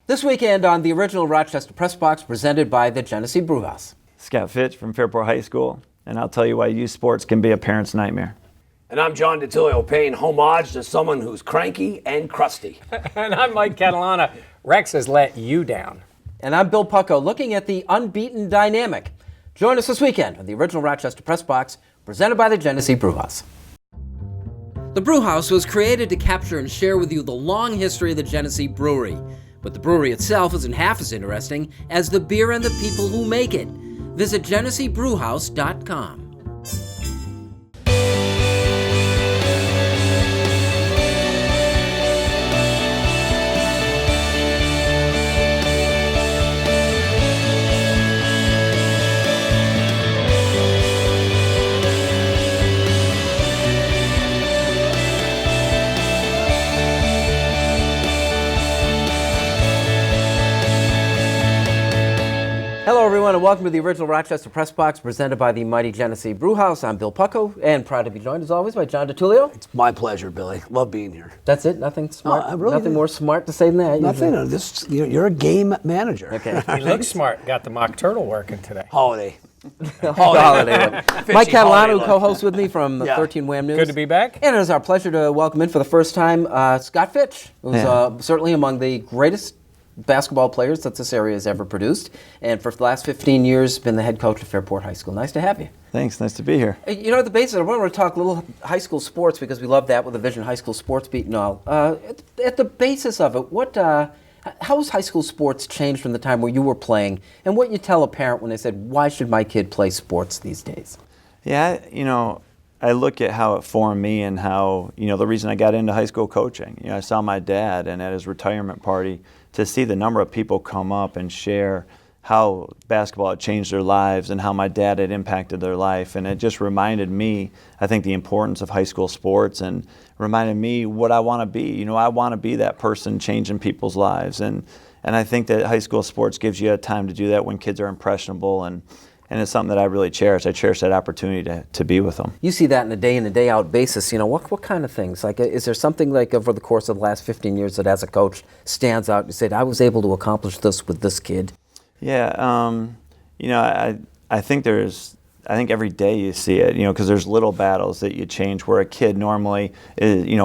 This weekend on the original Rochester Press Box, presented by the Genesee Brew House. Scott Fitch from Fairport High School, and I'll tell you why youth sports can be a parent's nightmare. And I'm John DiTullio, paying homage to someone who's cranky and crusty. And I'm Mike Catalana. Rex has let you down. And I'm Bill Pucko, looking at the unbeaten dynamic. Join us this weekend on the original Rochester Press Box, presented by the Genesee Brew House. The Brew House was created to capture and share with you the long history of the Genesee Brewery. But the brewery itself isn't half as interesting as the beer and the people who make it. Visit GeneseeBrewHouse.com. Hello, everyone, and welcome to the original Rochester Press Box, presented by the mighty Genesee Brew House. I'm Bill Pucko, and proud to be joined, as always, by John DiTullio. It's my pleasure, Billy. Love being here. That's it? Nothing smart? Nothing more smart to say than that? Nothing. You're a game manager. Okay. He looks smart. Got the mock turtle working today. Holiday. Holiday. Mike Catalana, holiday who look. co-hosts with me from 13 WHAM News. Good to be back. And it is our pleasure to welcome in for the first time Scott Fitch, who's certainly among the greatest basketball players that this area has ever produced, and for the last 15 years been the head coach of Fairport High School. Nice to have you. Thanks, nice to be here. You know, at the basis, I want to talk a little high school sports because we love that with the Vision High School Sports Beat and all. At the basis of it, how has high school sports changed from the time where you were playing, and what you tell a parent when they said, why should my kid play sports these days? Yeah, I look at how it formed me and how, the reason I got into high school coaching. I saw my dad, and at his retirement party, to see the number of people come up and share how basketball had changed their lives and how my dad had impacted their life. And it just reminded me, I think, the importance of high school sports, and reminded me what I want to be. I want to be that person changing people's lives. And I think that high school sports gives you a time to do that when kids are impressionable, and it's something that I really cherish. I cherish that opportunity to be with them. You see that in a day out basis. What kind of things? Like, is there something like over the course of the last 15 years that as a coach stands out? You said, I was able to accomplish this with this kid. Yeah, I think every day you see it, because there's little battles that you change where a kid normally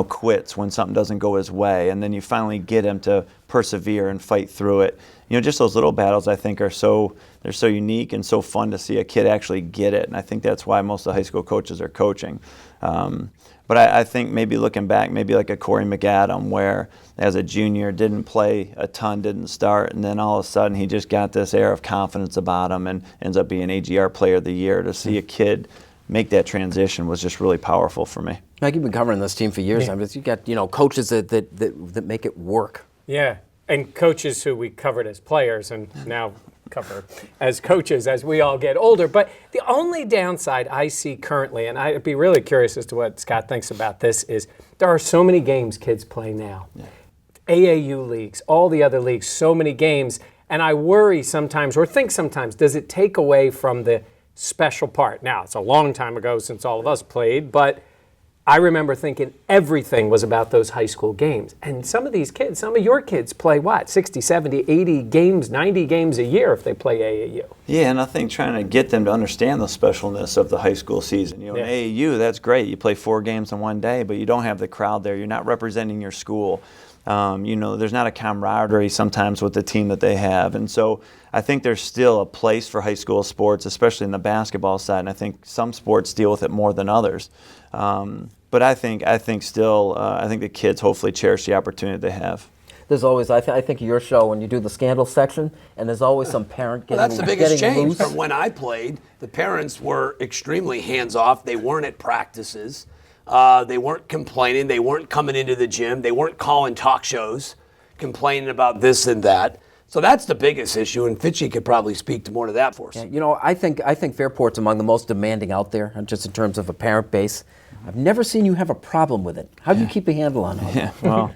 quits when something doesn't go his way, and then you finally get him to persevere and fight through it. Just those little battles, I think, they're so unique and so fun to see a kid actually get it, and I think that's why most of the high school coaches are coaching. But I think maybe looking back, maybe like a Corey McAdam, where as a junior didn't play a ton, didn't start, and then all of a sudden he just got this air of confidence about him and ends up being AGR Player of the Year. To see a kid make that transition was just really powerful for me. Mike, you've been covering this team for years. Yeah. You've got coaches that make it work. Yeah, and coaches who we covered as players and now cover as coaches as we all get older. But the only downside I see currently, and I'd be really curious as to what Scott thinks about this, is there are so many games kids play now. Yeah. AAU leagues, all the other leagues, so many games. And I worry sometimes, or think sometimes, does it take away from the special part? Now, it's a long time ago since all of us played, but I remember thinking everything was about those high school games. And some of these kids, some of your kids play 60, 70, 80 games, 90 games a year if they play AAU. Yeah, and I think trying to get them to understand the specialness of the high school season. In AAU, that's great. You play 4 games in one day, but you don't have the crowd there. You're not representing your school. There's not a camaraderie sometimes with the team that they have. And so I think there's still a place for high school sports, especially in the basketball side. And I think some sports deal with it more than others. But I think the kids hopefully cherish the opportunity they have. There's always, I think of your show when you do the scandal section, and there's always some parent getting loose. That's the biggest change from when I played. The parents were extremely hands-off. They weren't at practices. They weren't complaining. They weren't coming into the gym. They weren't calling talk shows, complaining about this and that. So that's the biggest issue, and Fitchy could probably speak to more to that for us. Yeah, I think Fairport's among the most demanding out there, just in terms of a parent base. I've never seen you have a problem with it. How do you keep a handle on it? Yeah, well,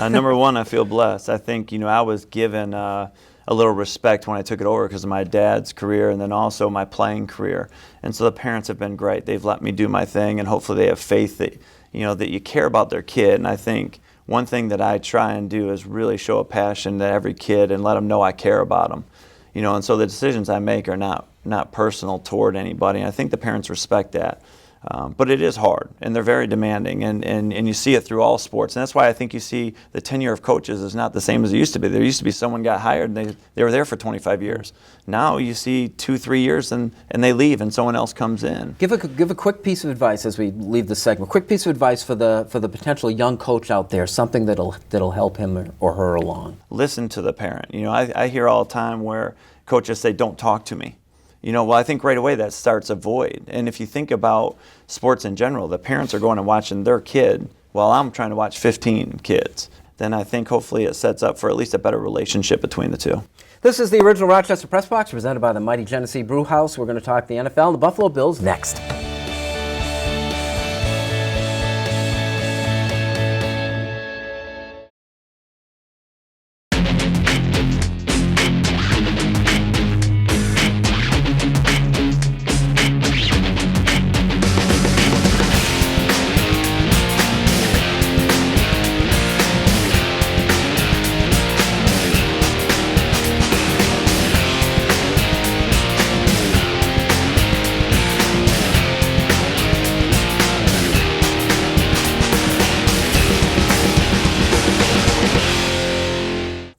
number one, I feel blessed. I think, I was given a little respect when I took it over because of my dad's career and then also my playing career. And so the parents have been great. They've let me do my thing, and hopefully they have faith that, that you care about their kid. And I think one thing that I try and do is really show a passion to every kid and let them know I care about them. And so the decisions I make are not personal toward anybody. And I think the parents respect that. But it is hard, and they're very demanding, and you see it through all sports. And that's why I think you see the tenure of coaches is not the same as it used to be. There used to be someone got hired, and they were there for 25 years. Now you see 2-3 years, and they leave, and someone else comes in. Give a quick piece of advice as we leave this segment. Quick piece of advice for the potential young coach out there, something that'll help him or her along. Listen to the parent. I hear all the time where coaches say, "Don't talk to me." Well, I think right away that starts a void. And if you think about sports in general, the parents are going and watching their kid while I'm trying to watch 15 kids. Then I think hopefully it sets up for at least a better relationship between the two. This is the original Rochester Press Box presented by the mighty Genesee Brew House. We're going to talk the NFL and the Buffalo Bills next.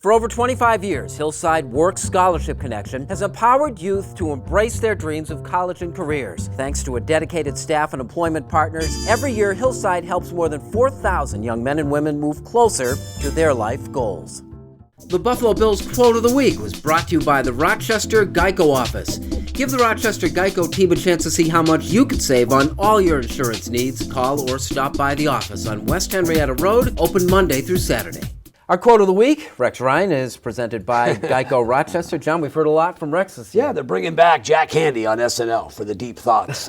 For over 25 years, Hillside Work Scholarship Connection has empowered youth to embrace their dreams of college and careers. Thanks to a dedicated staff and employment partners, every year Hillside helps more than 4,000 young men and women move closer to their life goals. The Buffalo Bills Quote of the Week was brought to you by the Rochester Geico Office. Give the Rochester Geico team a chance to see how much you could save on all your insurance needs. Call or stop by the office on West Henrietta Road, open Monday through Saturday. Our Quote of the Week, Rex Ryan, is presented by Geico Rochester. John, we've heard a lot from Rex this year. Yeah, they're bringing back Jack Handy on SNL for the deep thoughts.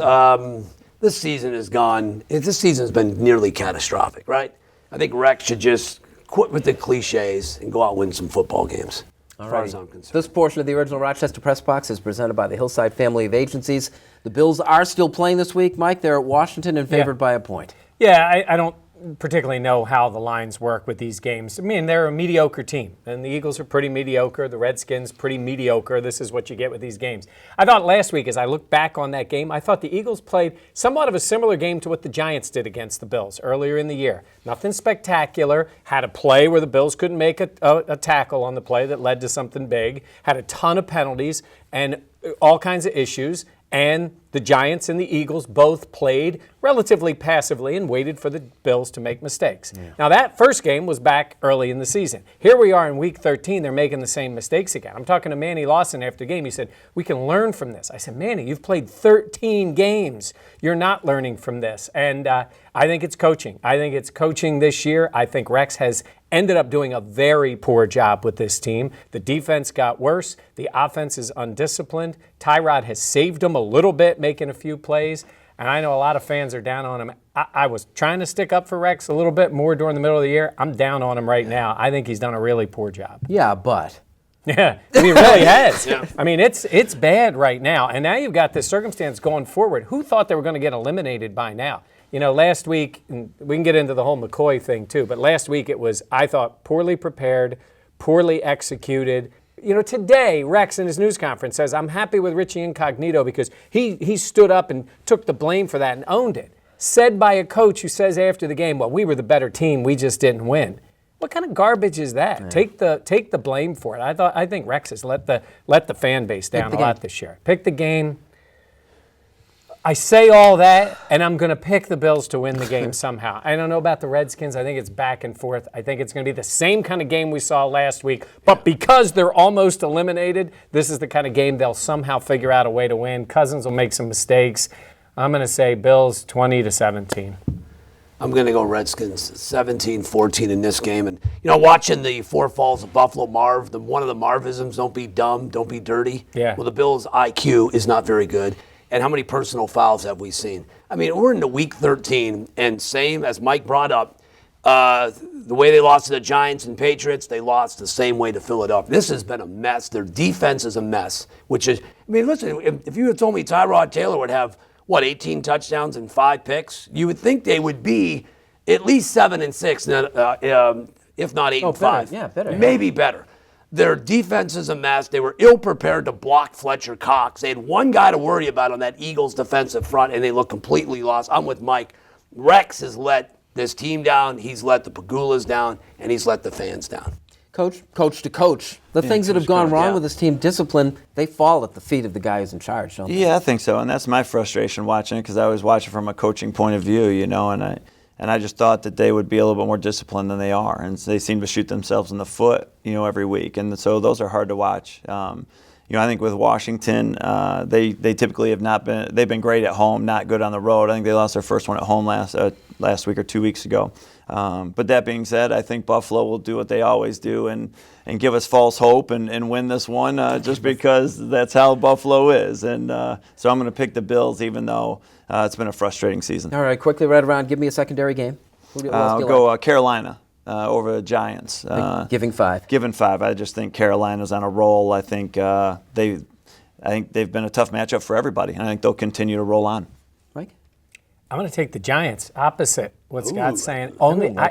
This season has gone, this season's been nearly catastrophic, right? I think Rex should just quit with the cliches and go out and win some football games. As far as I'm concerned. This portion of the original Rochester Press Box is presented by the Hillside family of agencies. The Bills are still playing this week, Mike. They're at Washington and favored by a point. Yeah, I don't particularly know how the lines work with these games. I mean, they're a mediocre team, and the Eagles are pretty mediocre. The Redskins, pretty mediocre. This is what you get with these games. I thought last week, as I look back on that game, I thought the Eagles played somewhat of a similar game to what the Giants did against the Bills earlier in the year. Nothing spectacular. Had a play where the Bills couldn't make a tackle on the play that led to something big. Had a ton of penalties and all kinds of issues. And the Giants and the Eagles both played relatively passively and waited for the Bills to make mistakes. Yeah. Now, that first game was back early in the season. Here we are in Week 13. They're making the same mistakes again. I'm talking to Manny Lawson after the game. He said, we can learn from this. I said, Manny, you've played 13 games. You're not learning from this. And I think it's coaching. I think it's coaching this year. I think Rex has ended up doing a very poor job with this team. The defense got worse. The offense is undisciplined. Tyrod has saved them a little bit, making a few plays. And I know a lot of fans are down on him. I was trying to stick up for Rex a little bit more during the middle of the year. I'm down on him right now. I think he's done a really poor job. Yeah, but... Yeah, he really has. Yeah. I mean, it's bad right now. And now you've got this circumstance going forward. Who thought they were going to get eliminated by now? You know, last week, and we can get into the whole McCoy thing too, but last week it was, I thought, poorly prepared, poorly executed. You know, today, Rex in his news conference says, I'm happy with Richie Incognito because he stood up and took the blame for that and owned it. Said by a coach who says after the game, well, we were the better team, we just didn't win. What kind of garbage is that? Yeah. Take the blame for it. I think Rex has let the fan base down a lot this year. Pick the game. I say all that, and I'm going to pick the Bills to win the game somehow. I don't know about the Redskins. I think it's back and forth. I think it's going to be the same kind of game we saw last week. But because they're almost eliminated, this is the kind of game they'll somehow figure out a way to win. Cousins will make some mistakes. I'm going to say Bills 20-17. I'm going to go Redskins 17-14 in this game. And, you know, watching the Four Falls of Buffalo Marv, one of the Marvisms, don't be dumb, don't be dirty. Yeah. Well, the Bills' IQ is not very good. And how many personal fouls have we seen? I mean, we're into Week 13, and same as Mike brought up, the way they lost to the Giants and Patriots, they lost the same way to Philadelphia. This has been a mess. Their defense is a mess, which is, I mean, listen, if you had told me Tyrod Taylor would have, 18 touchdowns and 5 picks, you would think they would be at least 7-6, if not 8-5. Better. Yeah, better. Maybe better. Their defense is a mess. They were ill-prepared to block Fletcher Cox. They had one guy to worry about on that Eagles defensive front, and they look completely lost. I'm with Mike. Rex has let this team down. He's let the Pagulas down, and he's let the fans down. Coach to coach. The things that have gone wrong with this team, discipline, they fall at the feet of the guy who's in charge, don't they? Yeah, I think so, and that's my frustration watching it because I was watching from a coaching point of view, and I just thought that they would be a little bit more disciplined than they are, and they seem to shoot themselves in the foot, every week, and so those are hard to watch. I think with Washington, they typically have not been. They've been great at home, not good on the road. I think they lost their first one at home last week or 2 weeks ago. But that being said, I think Buffalo will do what they always do and give us false hope and win this one just because that's how Buffalo is. And so I'm going to pick the Bills, even though it's been a frustrating season. All right, quickly right around. Give me a secondary game. I'll go Carolina over the Giants. Giving 5. Giving 5. I just think Carolina's on a roll. I think they've been a tough matchup for everybody, and I think they'll continue to roll on. Mike? I'm going to take the Giants. Opposite what Scott's saying. I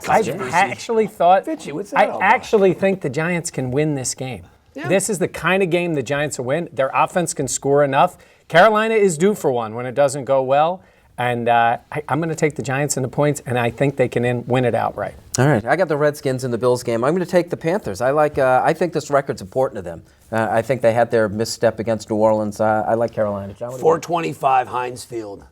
actually thought. Fitchy, what's that all I about? actually think the Giants can win this game. Yeah. This is the kind of game the Giants will win. Their offense can score enough. Carolina is due for one when it doesn't go well. And I'm going to take the Giants in the points, and I think they can win it outright. All right, I got the Redskins in the Bills game. I'm going to take the Panthers. I think this record's important to them. I think they had their misstep against New Orleans. I like Carolina. John, 425 Heinz Field,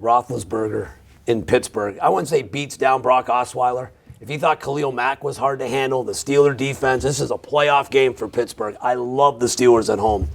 Roethlisberger in Pittsburgh. I wouldn't say beats down Brock Osweiler. If you thought Khalil Mack was hard to handle, the Steeler defense, this is a playoff game for Pittsburgh. I love the Steelers at home,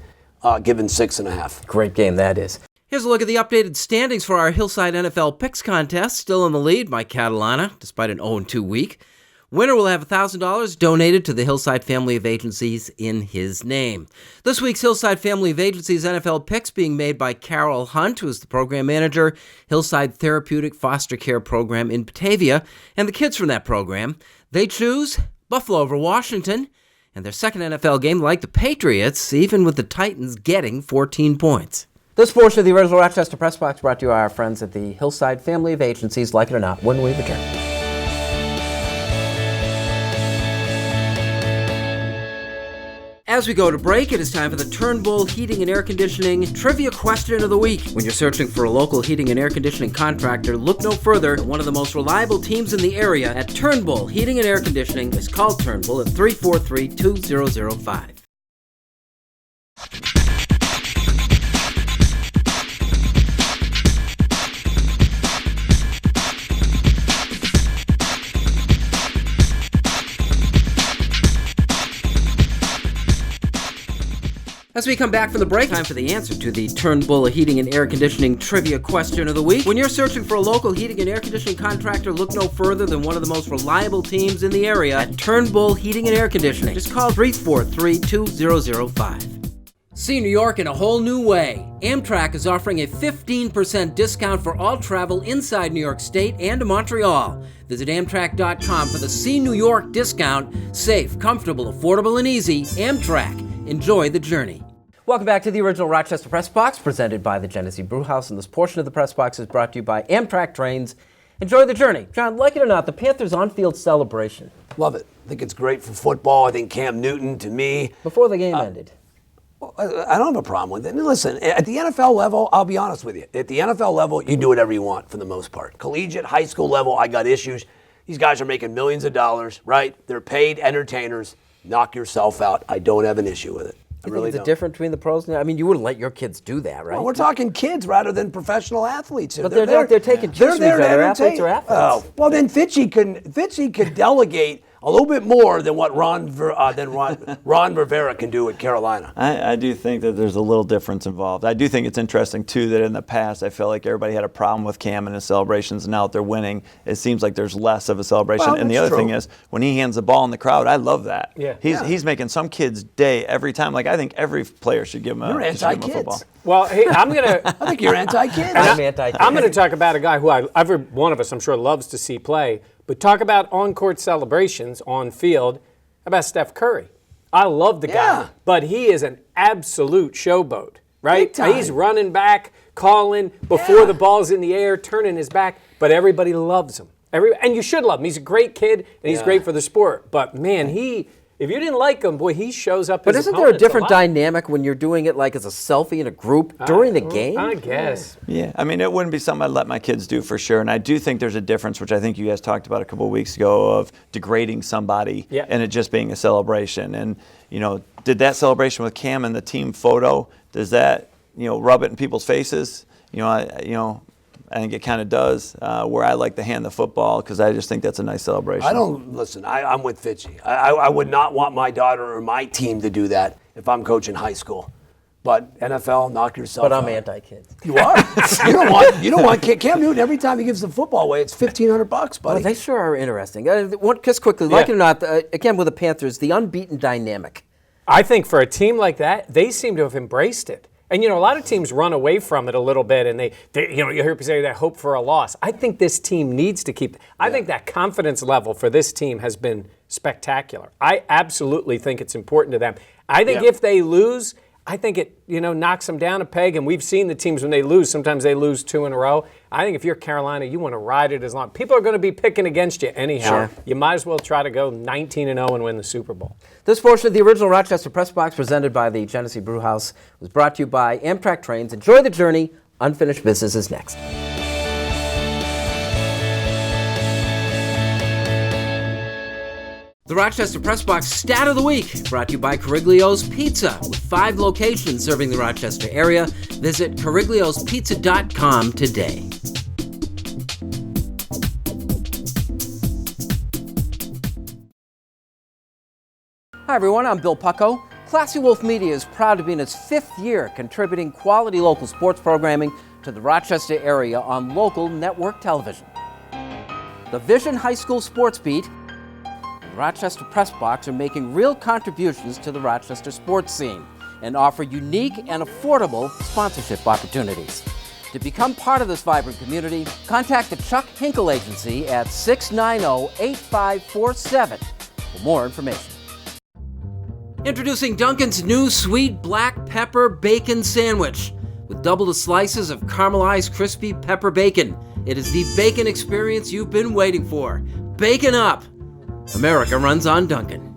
given 6.5. Great game that is. Here's a look at the updated standings for our Hillside NFL Picks contest. Still in the lead by Catalana, despite an 0-2 week. Winner will have $1,000 donated to the Hillside Family of Agencies in his name. This week's Hillside Family of Agencies NFL Picks being made by Carol Hunt, who is the program manager, Hillside Therapeutic Foster Care Program in Batavia, and the kids from that program. They choose Buffalo over Washington, and their second NFL game, like the Patriots, even with the Titans getting 14 points. This portion of the original Rochester Press Box brought to you by our friends at the Hillside Family of Agencies, like it or not, when we return. As we go to break, it is time for the Turnbull Heating and Air Conditioning Trivia Question of the Week. When you're searching for a local heating and air conditioning contractor, look no further than one of the most reliable teams in the area at Turnbull Heating and Air Conditioning. Is called Turnbull at 343-2005. As we come back from the break, time for the answer to the Turnbull Heating and Air Conditioning Trivia Question of the Week. When you're searching for a local heating and air conditioning contractor, look no further than one of the most reliable teams in the area at Turnbull Heating and Air Conditioning. Just call 343-2005. See New York in a whole new way. Amtrak is offering a 15% discount for all travel inside New York State and to Montreal. Visit Amtrak.com for the See New York discount. Safe, comfortable, affordable, and easy. Amtrak. Enjoy the journey. Welcome back to the original Rochester Press Box, presented by the Genesee Brew House. And this portion of the Press Box is brought to you by Amtrak Trains. Enjoy the journey. John, like it or not, the Panthers on-field celebration. Love it. I think it's great for football. I think Cam Newton, to me. Before the game ended. I don't have a problem with it. Listen, at the NFL level, I'll be honest with you. At the NFL level, you do whatever you want for the most part. Collegiate, high school level, I got issues. These guys are making millions of dollars, right? They're paid entertainers. Knock yourself out. I don't have an issue with it. I really don't. The difference between the pros and I mean, you wouldn't let your kids do that, right? Well, we're talking kids rather than professional athletes. But they're taking choice they're whether athletes are athletes. Oh, well, then Fitchy could delegate a little bit more than what Ron Rivera can do at Carolina. I do think that there's a little difference involved. I do think it's interesting, too, that in the past I felt like everybody had a problem with Cam and his celebrations, and now that they're winning, it seems like there's less of a celebration. Well, and the other thing is, when he hands the ball in the crowd, I love that. Yeah. He's making some kid's day every time. Like, I think every player should give him You're a football. anti-kids. Well, hey, I'm going to... I think you're anti-kids. I'm anti-kids. I'm going to talk about a guy who every one of us, I'm sure, loves to see play. But talk about on-court celebrations on field. How about Steph Curry? I love the guy, but he is an absolute showboat, right? Big time. He's running back, calling before the ball's in the air, turning his back, but everybody loves him. And you should love him. He's a great kid, and he's great for the sport. But, man, if you didn't like him, boy, he shows up But his isn't there a opponents different lot. dynamic when you're doing it like as a selfie in a group during the game? I guess. Yeah, I mean, it wouldn't be something I'd let my kids do for sure. And I do think there's a difference, which I think you guys talked about a couple of weeks ago, of degrading somebody and it just being a celebration. And, did that celebration with Cam and the team photo, does that, rub it in people's faces? I think it kind of does, where I like to hand the football because I just think that's a nice celebration. I'm with Fitchy. I would not want my daughter or my team to do that if I'm coaching high school. But NFL, knock yourself out. But I'm anti-kids. You are? you don't want Cam Newton, every time he gives the football away, it's $1,500, buddy. Well, they sure are interesting. Just quickly, like it or not, again with the Panthers, the unbeaten dynamic. I think for a team like that, they seem to have embraced it. And, a lot of teams run away from it a little bit, and they you hear people say that hope for a loss. I think this team needs to keep – I think that confidence level for this team has been spectacular. I absolutely think it's important to them. I think if they lose, I think it, knocks them down a peg, and we've seen the teams when they lose, sometimes they lose 2 in a row. I think if you're Carolina, you want to ride it as long. People are going to be picking against you anyhow. Sure. You might as well try to go 19-0 and win the Super Bowl. This portion of the original Rochester Press Box presented by the Genesee Brew House was brought to you by Amtrak Trains. Enjoy the journey. Unfinished business is next. The Rochester Press Box Stat of the Week, brought to you by Cariglio's Pizza, with 5 locations serving the Rochester area. Visit carigliospizza.com today. Hi, everyone. I'm Bill Pucko. Classy Wolf Media is proud to be in its 5th year contributing quality local sports programming to the Rochester area on local network television. The Vision High School Sports Beat and Rochester Press Box are making real contributions to the Rochester sports scene and offer unique and affordable sponsorship opportunities. To become part of this vibrant community, contact the Chuck Hinkle Agency at 690-8547 for more information. Introducing Dunkin's new sweet black pepper bacon sandwich with double the slices of caramelized crispy pepper bacon. It is the bacon experience you've been waiting for. Bacon up! America runs on Dunkin'.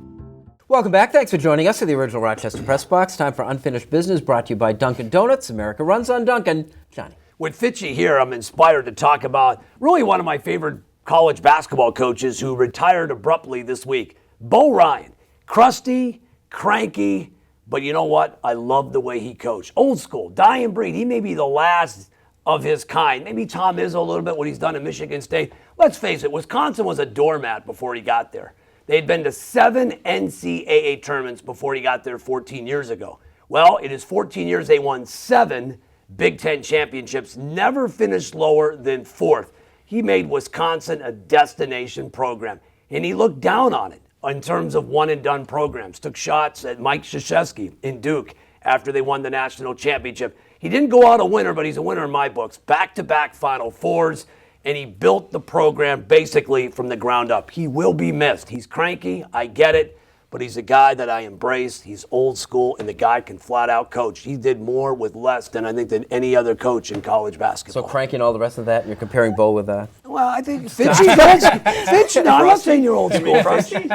Welcome back. Thanks for joining us for the original Rochester Press Box. Time for Unfinished Business, brought to you by Dunkin' Donuts. America runs on Dunkin'. Johnny. With Fitchy here, I'm inspired to talk about really one of my favorite college basketball coaches who retired abruptly this week, Bo Ryan. Crusty, cranky, but you know what? I love the way he coached. Old school, dying breed. He may be the last of his kind. Maybe Tom Izzo a little bit, what he's done at Michigan State. Let's face it, Wisconsin was a doormat before he got there. They'd been to 7 NCAA tournaments before he got there 14 years ago. Well, in his 14 years, they won 7 Big Ten championships, never finished lower than 4th. He made Wisconsin a destination program, and he looked down on it in terms of one-and-done programs. Took shots at Mike Krzyzewski in Duke after they won the national championship. He didn't go out a winner, but he's a winner in my books. Back-to-back Final Fours, and he built the program basically from the ground up. He will be missed. He's cranky, I get it, but he's a guy that I embrace. He's old school, and the guy can flat-out coach. He did more with less than I think than any other coach in college basketball. So cranky and all the rest of that, and you're comparing Bo with that? Well, I think Fitch, no, I'm not saying you're old school, Crusty.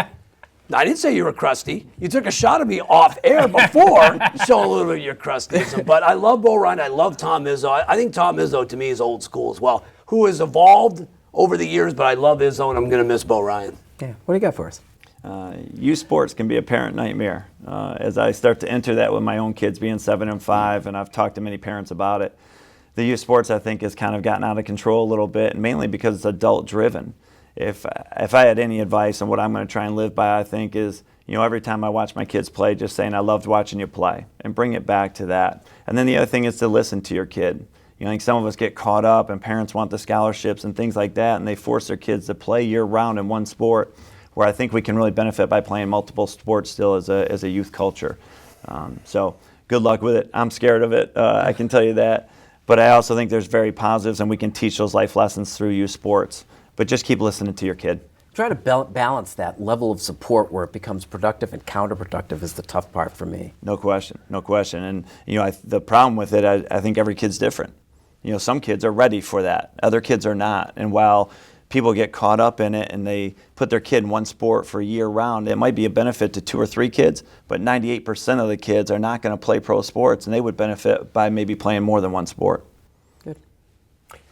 I didn't say you were crusty. You took a shot at me off air before, showing a little bit of your crustism. But I love Bo Ryan. I love Tom Izzo. I think Tom Izzo, to me, is old school as well, who has evolved over the years, but I love Izzo, and I'm going to miss Bo Ryan. Yeah. What do you got for us? Youth sports can be a parent nightmare. As I start to enter that with my own kids being 7 and 5, and I've talked to many parents about it, the youth sports, I think, has kind of gotten out of control a little bit, and mainly because it's adult-driven. If I had any advice on what I'm going to try and live by, I think is, every time I watch my kids play, just saying I loved watching you play and bring it back to that. And then the other thing is to listen to your kid. I think some of us get caught up and parents want the scholarships and things like that, and they force their kids to play year-round in one sport, where I think we can really benefit by playing multiple sports still as a youth culture. So good luck with it. I'm scared of it, I can tell you that. But I also think there's very positives, and we can teach those life lessons through youth sports. But just keep listening to your kid. Try to balance that level of support where it becomes productive and counterproductive is the tough part for me. No question. And the problem with it, I think every kid's different. Some kids are ready for that. Other kids are not. And while people get caught up in it and they put their kid in one sport for year round. It might be a benefit to 2 or 3 kids, but 98% of the kids are not going to play pro sports, and they would benefit by maybe playing more than one sport. Good.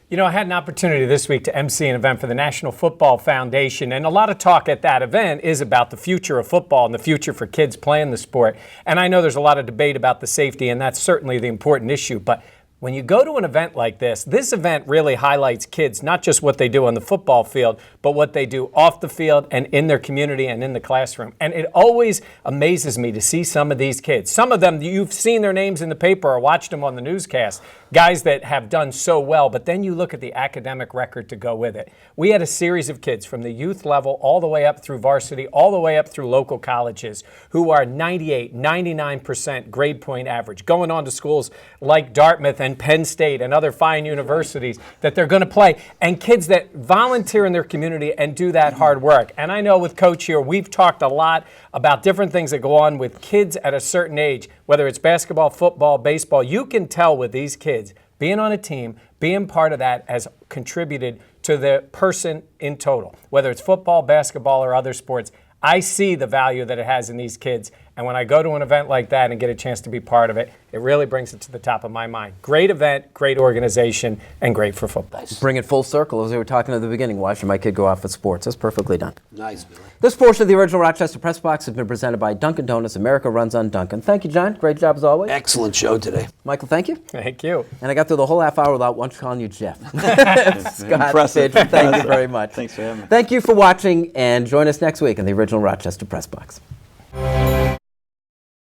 You know, I had an opportunity this week to MC an event for the National Football Foundation, and a lot of talk at that event is about the future of football and the future for kids playing the sport. And I know there's a lot of debate about the safety, and that's certainly the important issue, but when you go to an event like this event really highlights kids, not just what they do on the football field, but what they do off the field and in their community and in the classroom. And it always amazes me to see some of these kids. Some of them, you've seen their names in the paper or watched them on the newscast, guys that have done so well, but then you look at the academic record to go with it. We had a series of kids from the youth level all the way up through varsity, all the way up through local colleges who are 98, 99% grade point average, going on to schools like Dartmouth and Penn State and other fine universities that they're going to play, and kids that volunteer in their community and do that hard work. And I know with Coach here, we've talked a lot about different things that go on with kids at a certain age, whether it's basketball, football, baseball. You can tell with these kids, being on a team, being part of that has contributed to the person in total, whether it's football, basketball, or other sports. I see the value that it has in these kids, and when I go to an event like that and get a chance to be part of it, it really brings it to the top of my mind. Great event, great organization, and great for football. Bring it full circle, as we were talking at the beginning. Why should my kid go off with sports? That's perfectly done. Nice, Billy. This portion of the original Rochester Press Box has been presented by Dunkin' Donuts. America runs on Dunkin'. Thank you, John. Great job as always. Excellent show today. Michael, thank you. Thank you. And I got through the whole half hour without once calling you Jeff. Scott Impressive. Fitch, thank you very much. Thanks for having me. Thank you for watching, and join us next week on the original Rochester Press Box.